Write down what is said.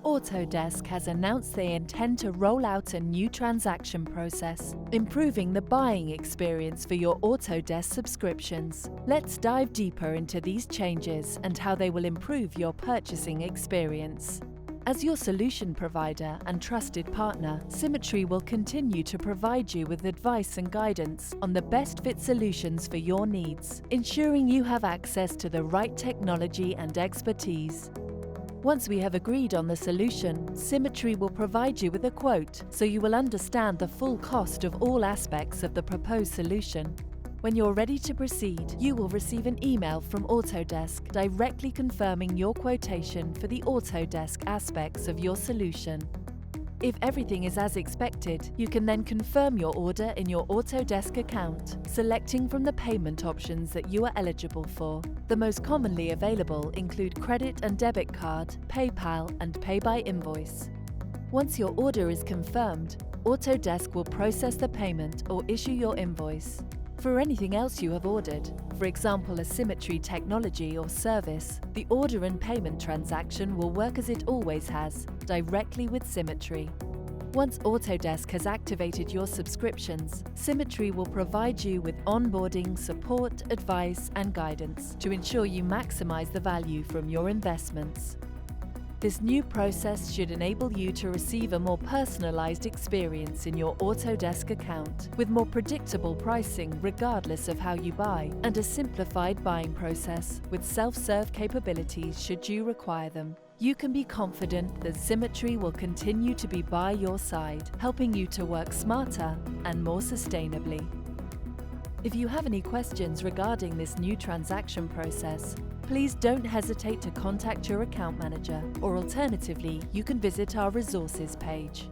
Autodesk has announced they intend to roll out a new transaction process, improving the buying experience for your Autodesk subscriptions. Let's dive deeper into these changes and how they will improve your purchasing experience. As your solution provider and trusted partner, Symetri will continue to provide you with advice and guidance on the best fit solutions for your needs, ensuring you have access to the right technology and expertise. Once we have agreed on the solution, Symetri will provide you with a quote so you will understand the full cost of all aspects of the proposed solution. When you're ready to proceed, you will receive an email from Autodesk directly confirming your quotation for the Autodesk aspects of your solution. If everything is as expected, you can then confirm your order in your Autodesk account, selecting from the payment options that you are eligible for. The most commonly available include credit and debit card, PayPal, and pay by invoice. Once your order is confirmed, Autodesk will process the payment or issue your invoice. For anything else you have ordered, for example a Symetri technology or service, the order and payment transaction will work as it always has, directly with Symetri. Once Autodesk has activated your subscriptions, Symetri will provide you with onboarding, support, advice, and guidance to ensure you maximize the value from your investments. This new process should enable you to receive a more personalized experience in your Autodesk account, with more predictable pricing regardless of how you buy, and a simplified buying process with self-serve capabilities should you require them. You can be confident that Symetri will continue to be by your side, helping you to work smarter and more sustainably. If you have any questions regarding this new transaction process, please don't hesitate to contact your account manager, or alternatively, you can visit our resources page.